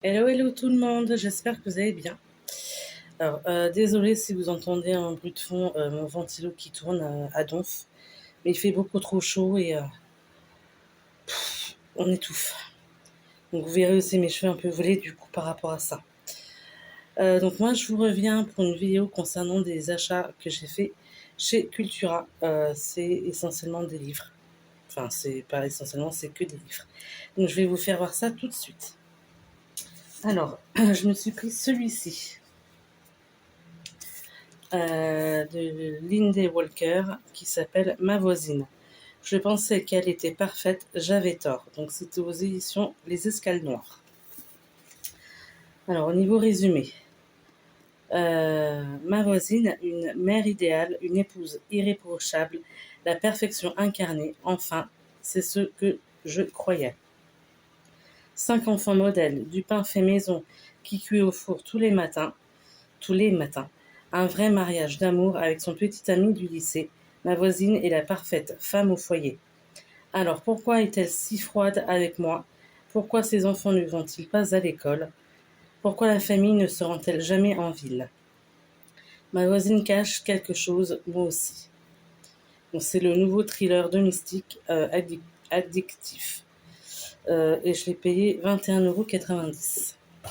Hello, hello tout le monde, j'espère que vous allez bien. Alors, désolé si vous entendez un bruit de fond, mon ventilo qui tourne à donf, mais il fait beaucoup trop chaud et on étouffe. Donc vous verrez aussi mes cheveux un peu volés du coup par rapport à ça. Donc moi je vous reviens pour une vidéo concernant des achats que j'ai fait chez Cultura. C'est essentiellement des livres. Enfin, c'est pas essentiellement, c'est que des livres. Donc je vais vous faire voir ça tout de suite. Alors, je me suis pris celui-ci. De Lindsay Walker qui s'appelle Ma voisine. Je pensais qu'elle était parfaite, j'avais tort. Donc c'était aux éditions Les Escales Noires. Alors au niveau résumé, ma voisine, une mère idéale, une épouse irréprochable, la perfection incarnée, enfin, c'est ce que je croyais. 5 enfants modèles, du pain fait maison qui cuit au four tous les matins, un vrai mariage d'amour avec son petit ami du lycée. Ma voisine est la parfaite femme au foyer. Alors pourquoi est-elle si froide avec moi? Pourquoi ses enfants ne vont-ils pas à l'école? Pourquoi la famille ne se rend-elle jamais en ville? Ma voisine cache quelque chose, moi aussi. Donc, c'est le nouveau thriller de mystique addictif. Et je l'ai payé 21,90 €.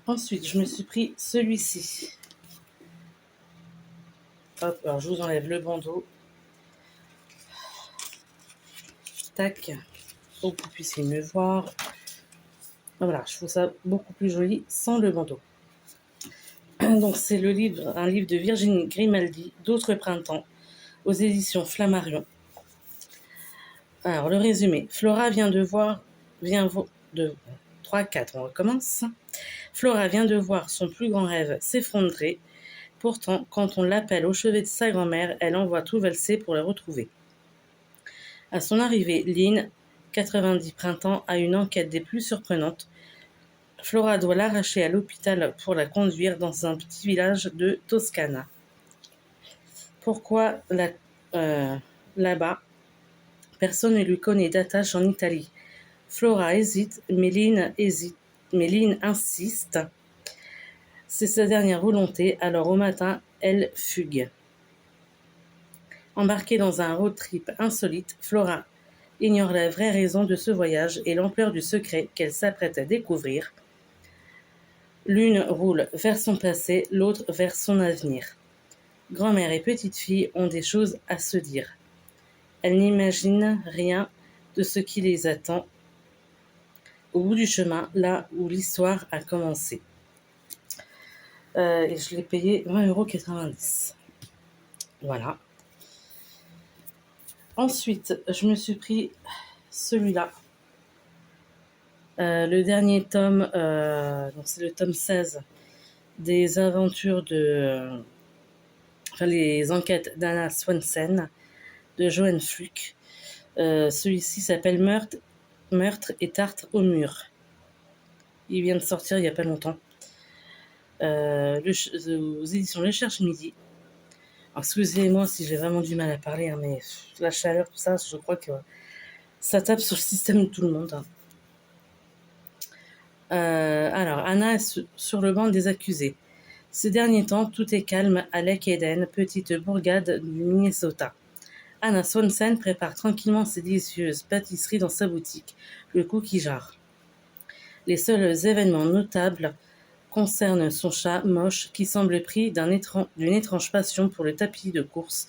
Ensuite, je me suis pris celui-ci. Hop, alors je vous enlève le bandeau. Tac, pour que vous puissiez me voir. Voilà, je trouve ça beaucoup plus joli sans le bandeau. Donc c'est un livre de Virginie Grimaldi, D'autres printemps, aux éditions Flammarion. Alors le résumé, Flora de 3, 4, on recommence. Flora vient de voir son plus grand rêve s'effondrer. Pourtant, quand on l'appelle au chevet de sa grand-mère, elle envoie tout valser pour le retrouver. À son arrivée, Lynn, 90 printemps, a une enquête des plus surprenantes. Flora doit l'arracher à l'hôpital pour la conduire dans un petit village de Toscana. Pourquoi là-bas, personne ne lui connaît d'attache en Italie? Flora hésite, mais Lynn insiste. C'est sa dernière volonté, alors au matin, elle fugue. Embarquée dans un road trip insolite, Flora ignore la vraie raison de ce voyage et l'ampleur du secret qu'elle s'apprête à découvrir. L'une roule vers son passé, l'autre vers son avenir. Grand-mère et petite-fille ont des choses à se dire. Elles n'imaginent rien de ce qui les attend au bout du chemin, là où l'histoire a commencé. Et je l'ai payé 20,90 €. Voilà. Ensuite, je me suis pris celui-là. Le dernier tome, donc c'est le tome 16 des aventures les enquêtes d'Anna Swanson de Joanne Fluke. Celui-ci s'appelle Meurtre et tarte au mur. Il vient de sortir il n'y a pas longtemps. Aux éditions Le Cherche Midi. Alors, excusez-moi si j'ai vraiment du mal à parler, hein, mais la chaleur, tout ça, je crois que ça tape sur le système de tout le monde. Alors, Anna est sur le banc des accusés. Ces derniers temps, tout est calme à Lake Eden, petite bourgade du Minnesota. Anna Swanson prépare tranquillement ses délicieuses pâtisseries dans sa boutique, le Cookie Jar. Les seuls événements notables concernent son chat moche qui semble pris d'une étrange passion pour le tapis de course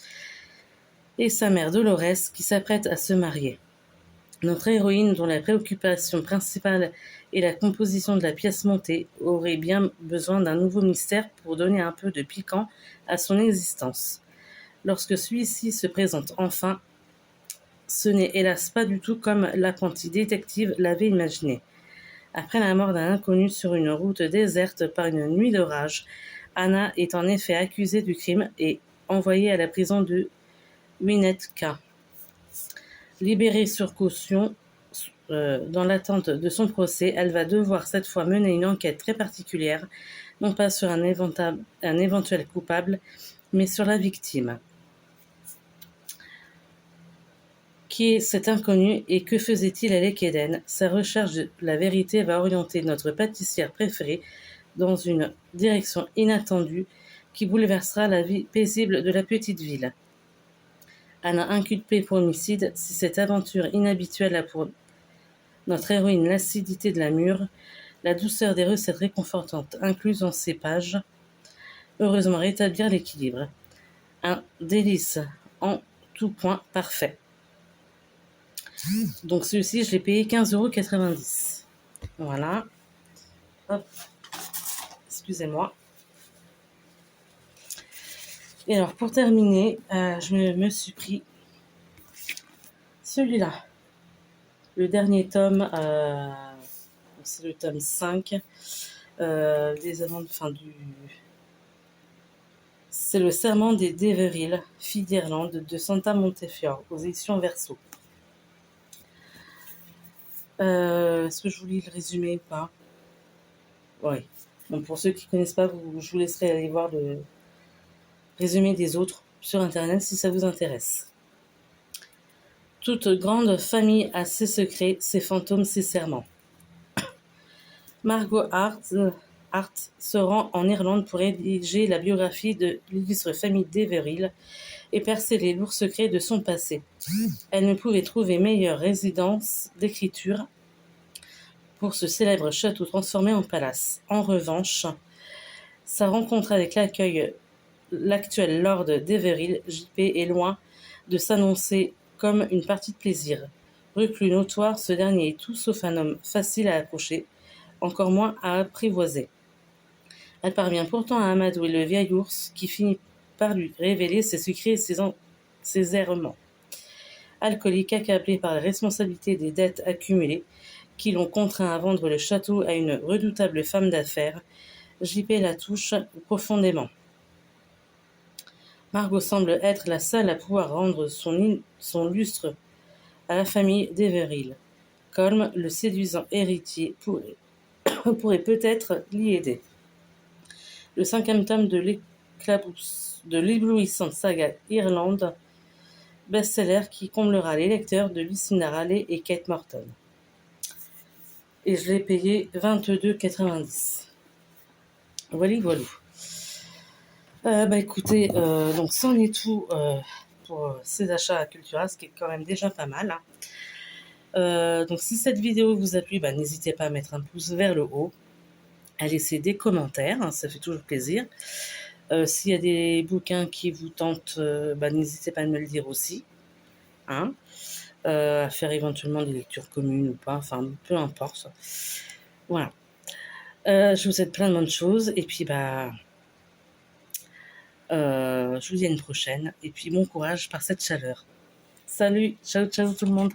et sa mère Dolores qui s'apprête à se marier. Notre héroïne, dont la préoccupation principale est la composition de la pièce montée, aurait bien besoin d'un nouveau mystère pour donner un peu de piquant à son existence. Lorsque celui-ci se présente enfin, ce n'est hélas pas du tout comme l'apprenti détective l'avait imaginé. Après la mort d'un inconnu sur une route déserte par une nuit d'orage, Anna est en effet accusée du crime et envoyée à la prison de Winnetka. Libérée sur caution, dans l'attente de son procès, elle va devoir cette fois mener une enquête très particulière, non pas sur un éventuel coupable, mais sur la victime, Qui est cet inconnu et que faisait-il à l'Éden? Sa recherche de la vérité va orienter notre pâtissière préférée dans une direction inattendue qui bouleversera la vie paisible de la petite ville. Anna inculpée pour homicide, si cette aventure inhabituelle a pour notre héroïne l'acidité de la mûre, la douceur des recettes réconfortantes incluses en ces pages, heureusement rétablir l'équilibre. Un délice en tout point parfait. Donc celui-ci, je l'ai payé 15,90 €. Voilà. Hop. Excusez-moi. Et alors, pour terminer, je me suis pris celui-là. Le dernier tome, c'est le tome 5 des amandes, c'est le serment des Deveril, filles d'Irlande, de Santa Montefiore, aux éditions Verso. Est-ce que je vous lis le résumé ou pas? Oui. Bon, pour ceux qui ne connaissent pas, je vous laisserai aller voir le résumé des autres sur Internet si ça vous intéresse. Toute grande famille a ses secrets, ses fantômes, ses serments. Margot Hart se rend en Irlande pour rédiger la biographie de l'illustre famille Deveril et percer les lourds secrets de son passé. Elle ne pouvait trouver meilleure résidence d'écriture pour ce célèbre château transformé en palace. En revanche, sa rencontre avec l'actuel Lord Deveril, JP, est loin de s'annoncer comme une partie de plaisir. Reclus notoire, ce dernier est tout sauf un homme facile à approcher, encore moins à apprivoiser. Elle parvient pourtant à amadouer le vieil ours qui finit par lui révéler ses secrets et ses errements. Alcoolique, accablé par la responsabilité des dettes accumulées qui l'ont contraint à vendre le château à une redoutable femme d'affaires, JP la touche profondément. Margot semble être la seule à pouvoir rendre son lustre à la famille Deveril. Colm, le séduisant héritier, pourrait peut-être l'y aider. Le 5e tome de l'éblouissante saga Irlande, best-seller qui comblera les lecteurs de Lucinda Raleigh et Kate Morton. Et je l'ai payé 22,90 €. Voilà. Écoutez, donc c'en est tout pour ces achats à Cultura, ce qui est quand même déjà pas mal. Donc si cette vidéo vous a plu, n'hésitez pas à mettre un pouce vers le haut, à laisser des commentaires, ça fait toujours plaisir. S'il y a des bouquins qui vous tentent, n'hésitez pas à me le dire aussi. À faire éventuellement des lectures communes ou pas, peu importe. Voilà. Je vous souhaite plein de bonnes choses et puis je vous dis à une prochaine et puis bon courage par cette chaleur. Salut, ciao tout le monde.